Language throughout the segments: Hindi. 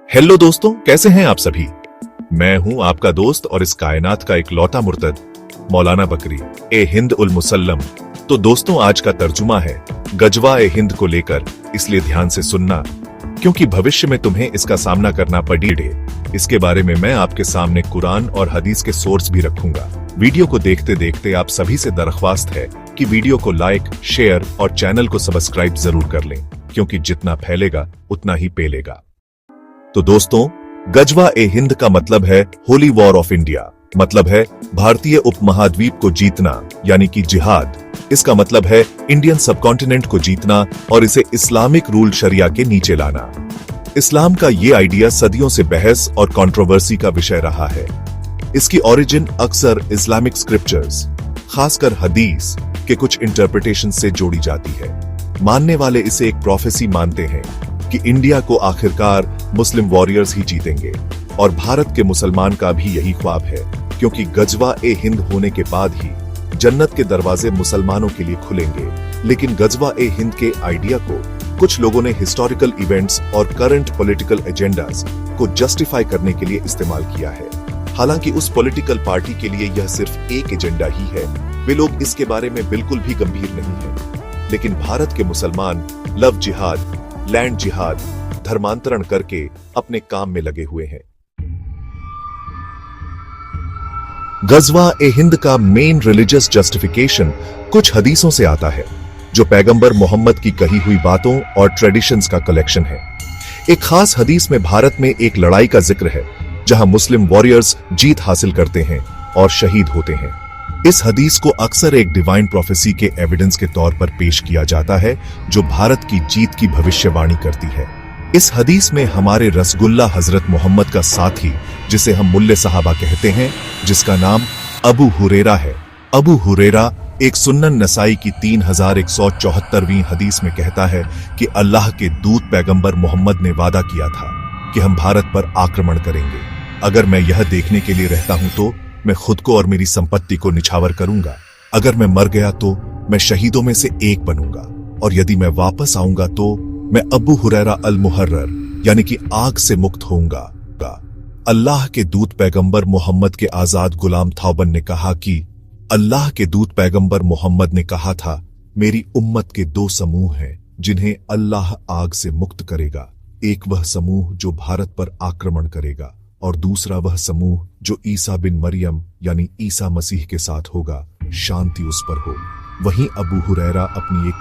हेलो दोस्तों, कैसे हैं आप सभी। मैं हूं आपका दोस्त और इस कायनात का इकलौता मुर्तद मौलाना बकरी ए हिंद उल मुसल्लम। तो दोस्तों, आज का तर्जुमा है गजवा ए हिंद को लेकर, इसलिए ध्यान से सुनना क्योंकि भविष्य में तुम्हें इसका सामना करना पड़े। इसके बारे में मैं आपके सामने कुरान और हदीस के सोर्स भी रखूंगा। वीडियो को देखते देखते आप सभी से दरख्वास्त है कि वीडियो को लाइक, शेयर और चैनल को सब्सक्राइब जरूर कर लें, क्योंकि जितना फैलेगा उतना ही पेलेगा। तो दोस्तों, गजवा ए हिंद का मतलब है होली वॉर ऑफ इंडिया, मतलब है भारतीय उपमहाद्वीप को जीतना, यानी कि जिहाद। इसका मतलब है इंडियन सबकॉन्टिनेंट को जीतना और इसे इस्लामिक रूल शरिया के नीचे लाना। इस्लाम का ये आइडिया सदियों से बहस और कंट्रोवर्सी का विषय रहा है। इसकी ओरिजिन अक्सर इस्लामिक स्क्रिप्चर्स, खासकर हदीस के कुछ इंटरप्रिटेशन से जोड़ी जाती है। मानने वाले इसे एक प्रोफेसी मानते हैं कि इंडिया को आखिरकार मुस्लिम वॉरियर्स ही जीतेंगे, और भारत के मुसलमान का भी यही ख्वाब है, क्योंकि गजवा ए हिंद होने के बाद ही जन्नत के दरवाजे मुसलमानों के लिए खुलेंगे। लेकिन गजवा ए हिंद के आइडिया को कुछ लोगों ने हिस्टोरिकल इवेंट्स और करंट पॉलिटिकल एजेंडास को जस्टिफाई करने के लिए इस्तेमाल किया है। हालांकि उस पॉलिटिकल पार्टी के लिए यह सिर्फ एक एजेंडा ही है, वे लोग इसके बारे में बिल्कुल भी गंभीर नहीं है। लेकिन भारत के मुसलमान लव जिहाद, लैंड जिहाद, धर्मांतरण करके अपने काम में लगे हुए हैं। गजवा ए हिंद का मेन रिलीजियस जस्टिफिकेशन कुछ हदीसों से आता है, जो पैगंबर मोहम्मद की कही हुई बातों और ट्रेडिशंस का कलेक्शन है। एक खास हदीस में भारत में एक लड़ाई का जिक्र है, जहां मुस्लिम वॉरियर्स जीत हासिल करते हैं और शहीद होते हैं। इस हदीस को अक्सर एक डिवाइन प्रोफेसी के एविडेंस के तौर पर पेश किया जाता है, जो भारत की जीत की भविष्यवाणी करती है। इस हदीस में हमारे रसगुल्ला हजरत मोहम्मद का साथी, जिसे हम मुल्ले साहबा कहते हैं, जिसका नाम अबू हुरैरा है। अबू हुरैरा एक सुन्नन नसाई की 3174वीं हदीस में कहता है कि अल्लाह के दूत पैगंबर मोहम्मद ने वादा किया था कि हम भारत पर आक्रमण करेंगे। अगर मैं यह देखने के लिए रहता हूं तो मैं खुद को और मेरी संपत्ति को निछावर करूंगा। अगर मैं मर गया तो मैं शहीदों में से एक बनूंगा, और यदि मैं वापस आऊंगा तो मैं अबू हुरैरा अल मुहर्रर, यानी कि आग से मुक्त होऊंगा। अल्लाह के दूत पैगंबर मोहम्मद के आजाद गुलाम थाउबन ने कहा कि अल्लाह के दूत पैगंबर मोहम्मद ने कहा था, मेरी उम्मत के दो समूह हैं जिन्हें अल्लाह आग से मुक्त करेगा। एक वह समूह जो भारत पर आक्रमण करेगा, और दूसरा वह समूह जो ईसा बिन मरियम यानी ईसा मसीह के साथ होगा, शांति उस पर हो। वहीं अबू हुरैरा अपनी एक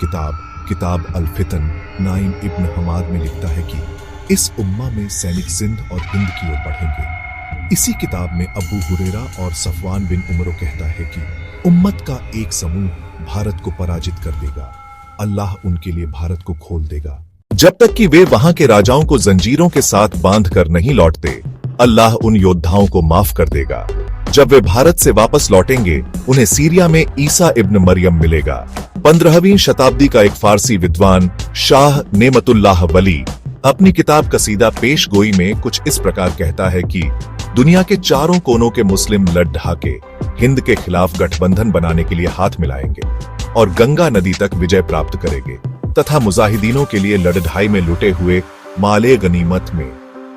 किताब अल फितन नाइम इब्न हमाद में लिखता है कि इस उम्मा में सैनिक सिंध और हिंद की ओर बढ़ेंगे। इसी किताब में अबू हुरैरा और सफवान बिन उमरो कहता है कि उम्मत का एक समूह भारत को पराजित कर देगा, अल्लाह उनके लिए भारत को खोल देगा। जब तक कि वे वहां के राजाओं को जंजीरों के साथ बांध कर नहीं लौटते, अल्लाह उन योद्धाओं को माफ कर देगा। जब वे भारत से वापस लौटेंगे, उन्हें सीरिया में ईसा इब्न मरियम मिलेगा। 15वीं शताब्दी का एक फारसी विद्वान शाह नेमतुल्लाह वली अपनी किताब कसीदा पेश गोई में कुछ इस प्रकार कहता है कि दुनिया के चारों कोनों के मुस्लिम लड़ ढाके हिंद के खिलाफ गठबंधन बनाने के लिए हाथ मिलाएंगे और गंगा नदी तक विजय प्राप्त करेंगे, तथा मुजाहिदीनों के लिए लड़ाई में लुटे हुए माले गनीमत में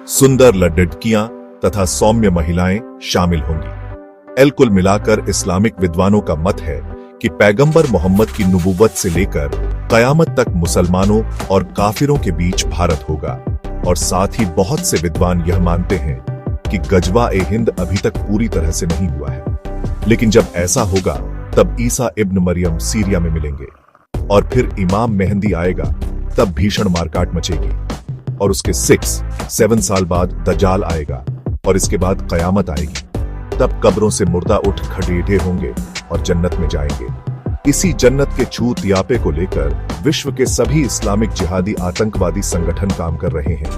सुंदर लड़कियां तथा सौम्य महिलाएं शामिल होंगी। कुल मिलाकर इस्लामिक विद्वानों का मत है कि पैगंबर मोहम्मद की नबूवत से लेकर कयामत तक मुसलमानों और काफिरों के बीच भारत होगा। और साथ ही बहुत से विद्वान यह मानते हैं कि गजवा ए हिंद अभी तक पूरी तरह से नहीं हुआ है, लेकिन जब ऐसा होगा तब ईसा इब्न मरियम सीरिया में मिलेंगे, और फिर इमाम मेहंदी आएगा, तब भीषण मारकाट मचेगी, और उसके 7 साल बाद दज्जाल आएगा, और इसके बाद कयामत आएगी। तब कब्रों से मुर्दा उठ खड़े होंगे और जन्नत में जाएंगे। इसी जन्नत के छूत यापे को लेकर विश्व के सभी इस्लामिक जिहादी आतंकवादी संगठन काम कर रहे हैं।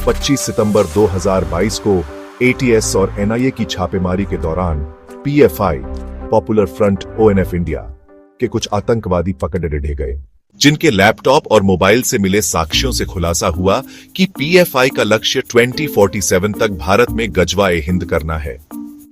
25 सितंबर 2022 को ATS और NIA की छापेमारी के दौरान PFI popular front ONF India के कुछ आतंकवादी पकड़े गए, जिनके लैपटॉप और मोबाइल से मिले साक्ष्यों से खुलासा हुआ कि PFI का लक्ष्य 2047 तक भारत में गजवा ए हिंद करना है।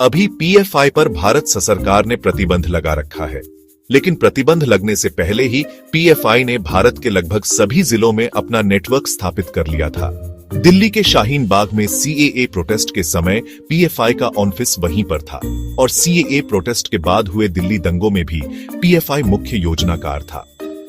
अभी PFI पर भारत सरकार ने प्रतिबंध लगा रखा है, लेकिन प्रतिबंध लगने से पहले ही PFI ने भारत के लगभग सभी जिलों में अपना नेटवर्क स्थापित कर लिया था। दिल्ली के शाहीन बाग में सीएए प्रोटेस्ट के समय पीएफआई का ऑफिस वहीं पर था और सीएए प्रोटेस्ट के बाद हुए दिल्ली दंगों में भी पीएफआई मुख्य योजनाकार था।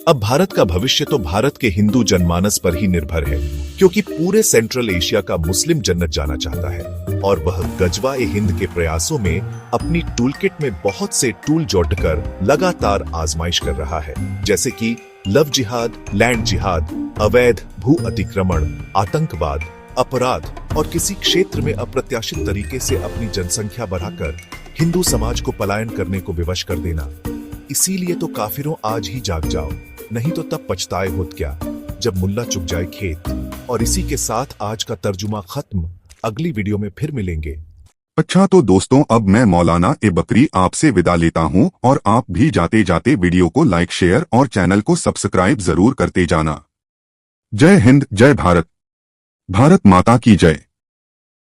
अब भारत का भविष्य तो भारत के हिंदू जनमानस पर ही निर्भर है, क्योंकि पूरे सेंट्रल एशिया का मुस्लिम जन्नत जाना चाहता है और वह गजवा ए हिंद के प्रयासों में अपनी टूलकिट में बहुत से टूल जोड़कर लगातार आजमाइश कर रहा है, जैसे कि लव जिहाद, लैंड जिहाद, अवैध भू अतिक्रमण, आतंकवाद, अपराध और किसी क्षेत्र में अप्रत्याशित तरीके से अपनी जनसंख्या बढ़ाकर हिंदू समाज को पलायन करने को विवश कर देना। इसीलिए तो काफिरों आज ही जाग जाओ, नहीं तो तब पछताए होत क्या जब मुल्ला चुग जाए खेत। और इसी के साथ आज का तर्जुमा खत्म। अगली वीडियो में फिर मिलेंगे। अच्छा तो दोस्तों, अब मैं मौलाना ए बकरी आपसे विदा लेता हूं और आप भी जाते जाते वीडियो को लाइक, शेयर और चैनल को सब्सक्राइब जरूर करते जाना। जय हिंद, जय भारत, भारत माता की जय।